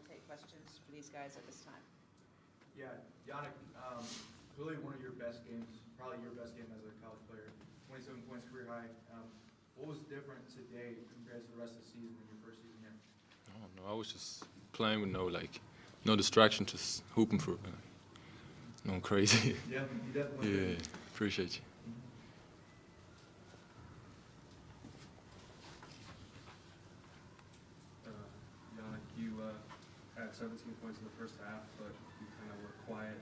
take questions for these guys at this time. Yeah, Yannick, really one of your best games, probably your best game as a college player, 27 points career high. What was different today compared to the rest of the season in your first season here? I don't know. I was just playing with no distraction, just hooping for no crazy. Yeah, you definitely. Yeah, appreciate you. Yannick, you had 17 points in the first half, but you kind of were quiet,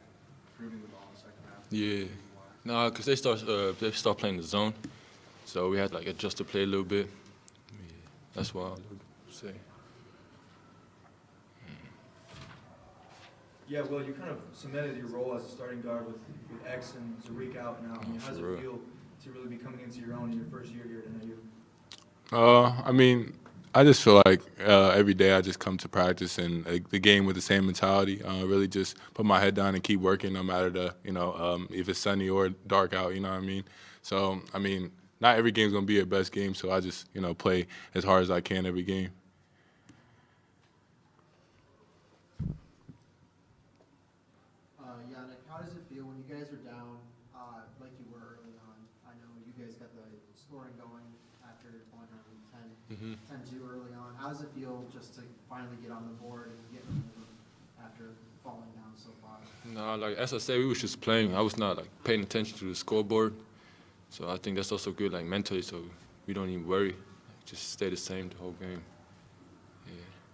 shooting the ball in the second half. Yeah. No, because they start playing the zone, so we had adjust to play a little bit. Yeah, that's what I would say. Yeah, well, you kind of cemented your role as a starting guard with X and Zariq out now. I mean, how does it feel to really be coming into your own in your first year here at NIU? I mean, I just feel like every day I just come to practice and the game with the same mentality. Really just put my head down and keep working no matter if it's sunny or dark out, you know what I mean? So, I mean, not every game's going to be a best game, so I just, play as hard as I can every game. Yannick, how does it feel when you guys are down like you were early on? I know you guys got the scoring going after falling down 10-2 early on. How does it feel just to finally get on the board and get moving after falling down so far? No, as I said, we was just playing. I was not paying attention to the scoreboard, so I think that's also good mentally. So we don't even worry, just stay the same the whole game.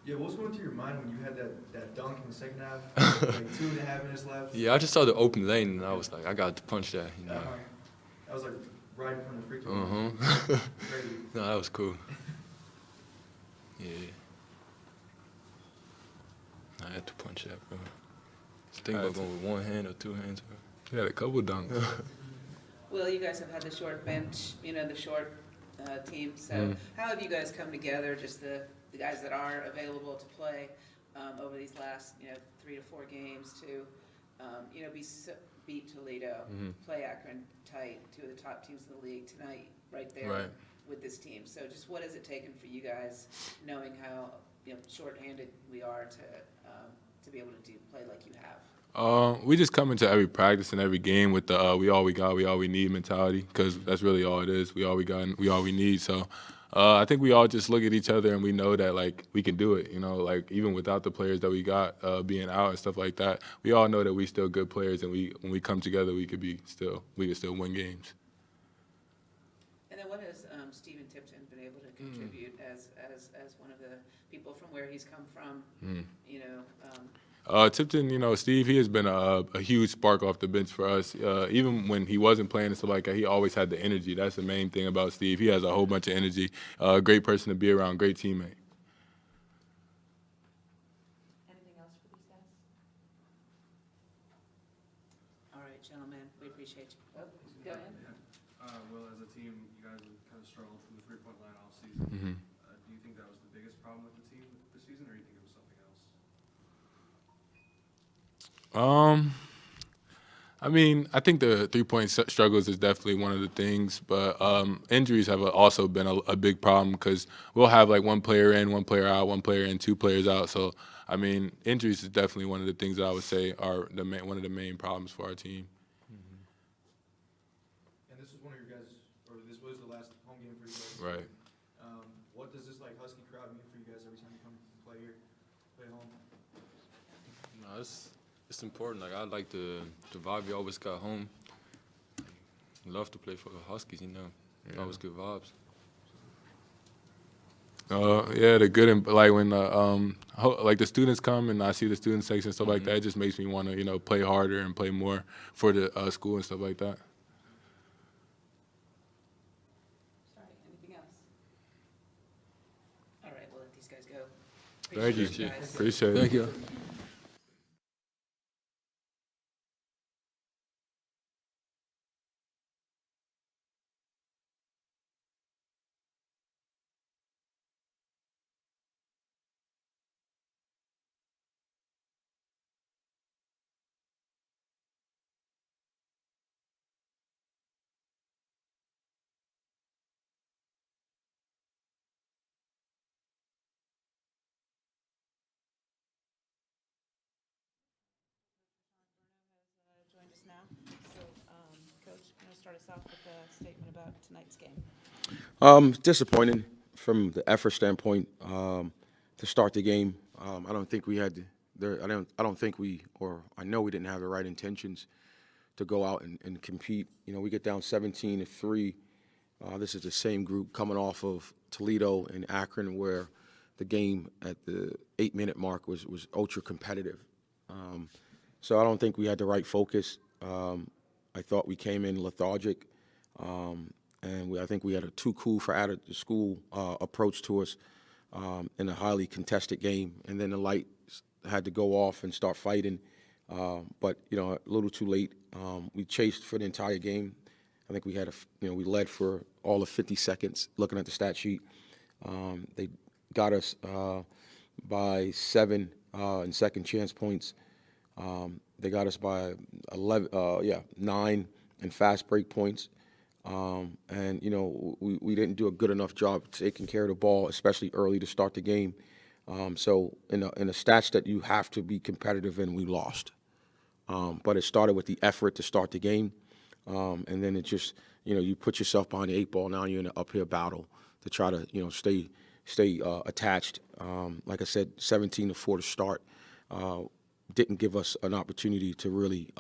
Yeah, what was going through your mind when you had that dunk in the second half? 2.5 minutes left. Yeah, I just saw the open lane, and I was like, I got to punch that. That was right in front of the free throw. Crazy. No, that was cool. Yeah. I had to punch that, bro. Think about going with one hand or two hands, bro. He had a couple dunks. Will, you guys have had the short bench, the short team. So how have you guys come together, just the guys that are available to play over these last 3 to 4 games to beat Toledo, play Akron tight, 2 of the top teams in the league tonight, right there with this team. So just what has it taken for you guys, knowing how shorthanded we are to be able to play like you have? We just come into every practice and every game with the we all we got, we all we need mentality, because that's really all it is. We all we got, and we all we need. So I think we all just look at each other and we know that we can do it. Even without the players that we got being out and stuff like that, we all know that we still good players, and when we come together, we could still win games. And then what has Stephen Tipton been able to contribute as one of the people from where he's come from? Tipton, Steve, he has been a huge spark off the bench for us. Even when he wasn't playing and stuff like that, he always had the energy. That's the main thing about Steve. He has a whole bunch of energy. Great person to be around, great teammate. Anything else for these guys? All right, gentlemen, we appreciate you. Oh, go ahead. Well, as a team, you guys have kind of struggled from the three-point line all season. Do you think that was the biggest problem with the team this season, or do you think it was something else? I mean, I think the three-point struggles is definitely one of the things, but injuries have also been a big problem, because we'll have one player in, one player out, one player in, 2 players out. So, I mean, injuries is definitely one of the things that I would say are one of the main problems for our team. And this was one of your guys, or this was the last home game for you guys. Right. What does this Huskie crowd mean for you guys every time you come play here, play home? No, it's important. I like the vibe we always got home. Love to play for the Huskies, Yeah. Always good vibes. Yeah, the good, when the students come and I see the student section and stuff like that, it just makes me want to play harder and play more for the school and stuff like that. Sorry, anything else? All right, we'll let these guys go. Thank you. Appreciate it, guys. Appreciate it. Thank you. now. So, Coach, can you start us off with a statement about tonight's game? Disappointing from the effort standpoint to start the game. I don't think we had I don't think we, or I know we didn't have the right intentions to go out and compete. You know, we get down 17-3. This is the same group coming off of Toledo and Akron, where the game at the 8-minute mark was ultra competitive. So I don't think we had the right focus. I thought we came in lethargic, and I think we had a too cool for out of the school approach to us in a highly contested game. And then the lights had to go off and start fighting, but you know, a little too late. We chased for the entire game. I think we had we led for all of 50 seconds. Looking at the stat sheet, they got us by 7 in second chance points. They got us by 9 in fast break points. And, you know, we didn't do a good enough job taking care of the ball, especially early to start the game. So in the stats that you have to be competitive in, we lost. But it started with the effort to start the game. And then it just, you know, you put yourself behind the 8 ball. Now you're in an uphill battle to try to, you know, stay attached. Like I said, 17-4 to start. Didn't give us an opportunity to really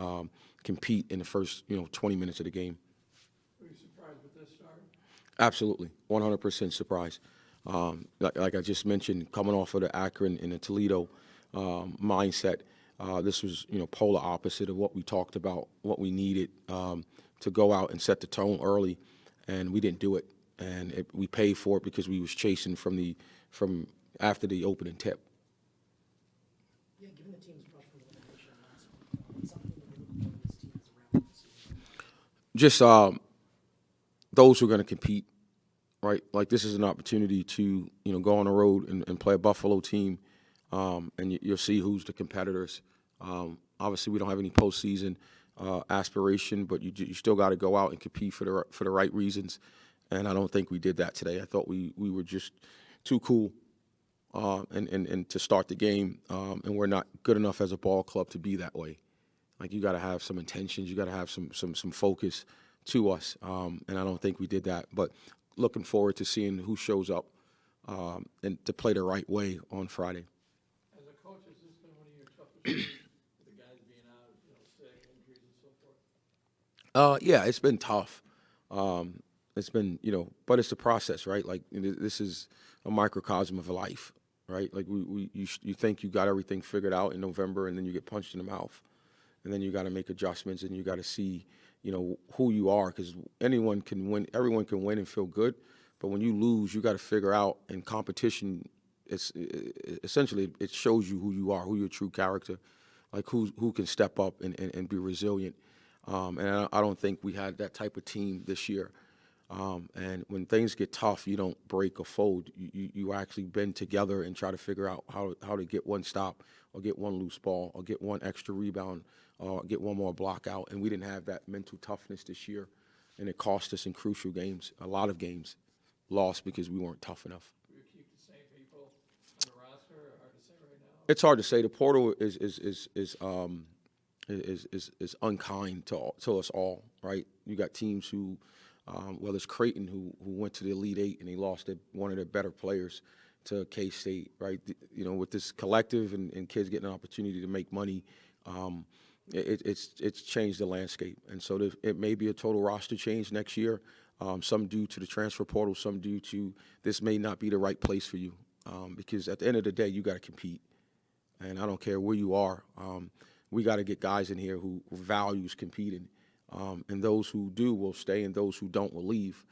compete in the first, 20 minutes of the game. Were you surprised with this start? Absolutely, 100% surprised. Like I just mentioned, coming off of the Akron and the Toledo mindset, this was, polar opposite of what we talked about, what we needed to go out and set the tone early, and we didn't do it. And we paid for it because we was chasing from after the opening tip. Yeah, given the team's rush for elimination last week, what's something that you're looking for this team as a round this season? Just those who are going to compete, right? Like, this is an opportunity to, go on the road and play a Buffalo team, and you'll see who's the competitors. Obviously, we don't have any postseason aspiration, but you still got to go out and compete for the right reasons. And I don't think we did that today. I thought we were just too cool and to start the game, and we're not good enough as a ball club to be that way. Like, you got to have some intentions, you got to have some focus to us, and I don't think we did that. But looking forward to seeing who shows up and to play the right way on Friday. As a coach, has this been one of your toughest years with the guys being out, sick, injuries, and so forth? Yeah, it's been tough. It's been, but it's the process, right? Like, this is a microcosm of life, right? Like, you think you got everything figured out in November, and then you get punched in the mouth, and then you got to make adjustments, and you got to see, who you are, because anyone can win, everyone can win and feel good, but when you lose, you got to figure out. In competition, it's essentially it shows you who you are, who your true character, like who can step up and be resilient. And I don't think we had that type of team this year. And when things get tough, you don't break or fold. You actually bend together and try to figure out how to get one stop or get one loose ball or get one extra rebound or get one more block out. And we didn't have that mental toughness this year, and it cost us in crucial games. A lot of games lost because we weren't tough enough. Will you keep the same people on the roster? Hard to say right now. It's hard to say. The portal is unkind to us all, right? You got teams who. Well, it's Creighton who went to the Elite Eight and they lost one of their better players to K-State, right? With this collective and kids getting an opportunity to make money, it's changed the landscape. And so it may be a total roster change next year, some due to the transfer portal, some due to this may not be the right place for you, because at the end of the day, you got to compete. And I don't care where you are. We got to get guys in here who values competing. And those who do will stay, and those who don't will leave.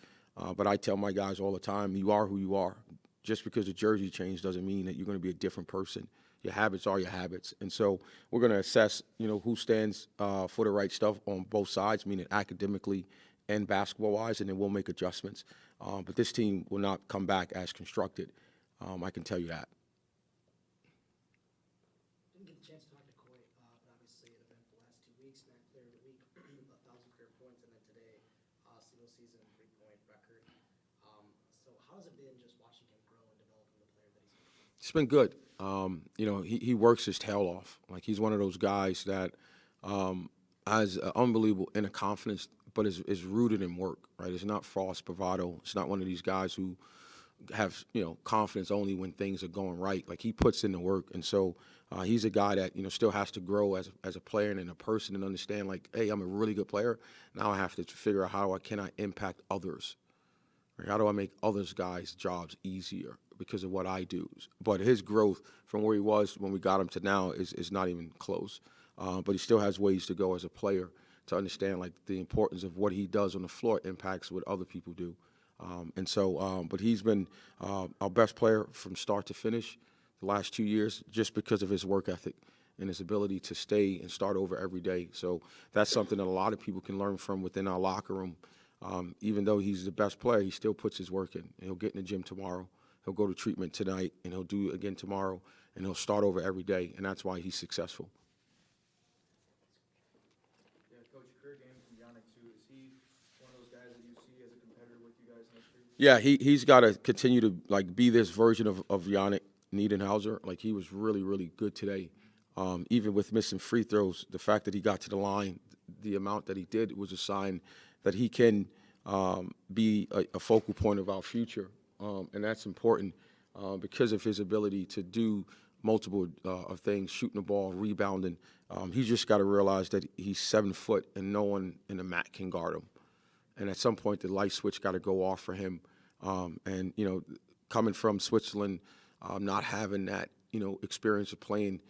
But I tell my guys all the time, you are who you are. Just because the jersey changed doesn't mean that you're going to be a different person. Your habits are your habits. And so we're going to assess, who stands for the right stuff on both sides, meaning academically and basketball-wise, and then we'll make adjustments. But this team will not come back as constructed. I can tell you that. Didn't get the chance to talk to Coy, but obviously it event the last 2 weeks, Matt Player of the Week, 1,000 career points, and then today, single season 3-point record. So how has it been just watching him grow and develop into the player that he's become? It's been good. He works his tail off. Like, he's one of those guys that has unbelievable inner confidence, but is rooted in work, right? It's not false bravado. It's not one of these guys who have, confidence only when things are going right. Like, he puts in the work. And so he's a guy that, still has to grow as a player and a person and understand, like, hey, I'm a really good player. Now I have to figure out how can I impact others. Right? How do I make others guys' jobs easier because of what I do? But his growth from where he was when we got him to now is not even close. But he still has ways to go as a player to understand, like, the importance of what he does on the floor impacts what other people do. But he's been our best player from start to finish the last 2 years just because of his work ethic and his ability to stay and start over every day. So that's something that a lot of people can learn from within our locker room. Even though he's the best player, he still puts his work in. And he'll get in the gym tomorrow. He'll go to treatment tonight, and he'll do it again tomorrow, and he'll start over every day, and that's why he's successful. Yeah, Coach, career game from Yannick too. Is he one of those guys that you see as a competitor with you guys next year? Yeah, he's got to continue to, like, be this version of Yannick Niedenhauser. Like, he was really, really good today. Even with missing free throws, the fact that he got to the line, the amount that he did was a sign that he can be a focal point of our future. And that's important because of his ability to do multiple of things, shooting the ball, rebounding. He's just got to realize that he's 7 foot and no one in the mat can guard him. And at some point, the light switch got to go off for him. Coming from Switzerland, not having that, experience of playing,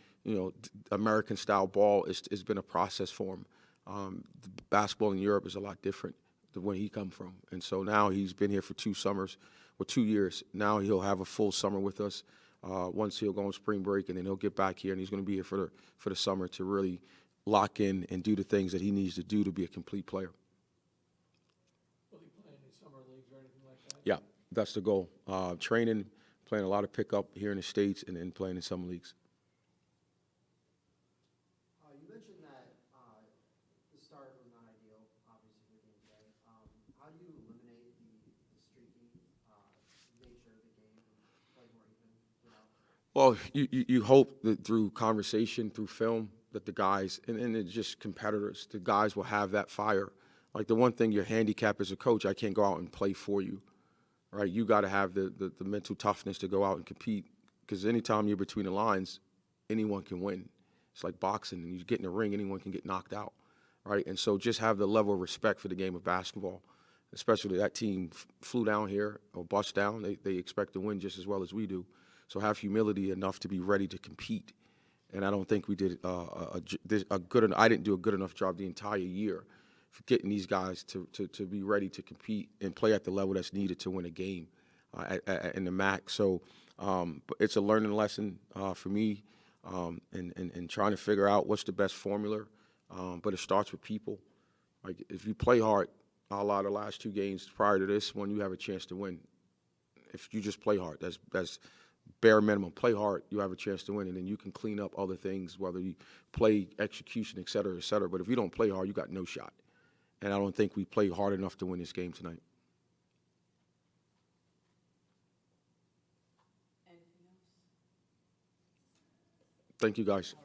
American-style ball has been a process for him. Basketball in Europe is a lot different than where he come from. And so now he's been here for 2 years. Now he'll have a full summer with us. Once he'll go on spring break, and then he'll get back here, and he's going to be here for the summer to really lock in and do the things that he needs to do to be a complete player. Will he play any summer leagues or anything like that? Yeah, that's the goal. Training, playing a lot of pickup here in the States, and then playing in some leagues. You mentioned that the start was not ideal, obviously, for the game today. How do you eliminate the streaky nature of the game and play more even throughout? Well, you hope that through conversation, through film, that the guys, and it's just competitors, the guys will have that fire. Like, the one thing your handicap as a coach, I can't go out and play for you, right? You got to have the mental toughness to go out and compete, because anytime you're between the lines, anyone can win. It's like boxing, and you get in the ring, anyone can get knocked out, right? And so just have the level of respect for the game of basketball, especially that team flew down here or bust down. They expect to win just as well as we do. So have humility enough to be ready to compete. And I don't think we did I didn't do a good enough job the entire year for getting these guys to be ready to compete and play at the level that's needed to win a game in the MAC. So but it's a learning lesson for me and trying to figure out what's the best formula. But it starts with people. Like, if you play hard, a lot of the last 2 games prior to this one, you have a chance to win. If you just play hard, that's bare minimum. Play hard, you have a chance to win, and then you can clean up other things, whether you play execution, et cetera, et cetera. But if you don't play hard, you got no shot. And I don't think we played hard enough to win this game tonight. Anything else? Thank you, guys.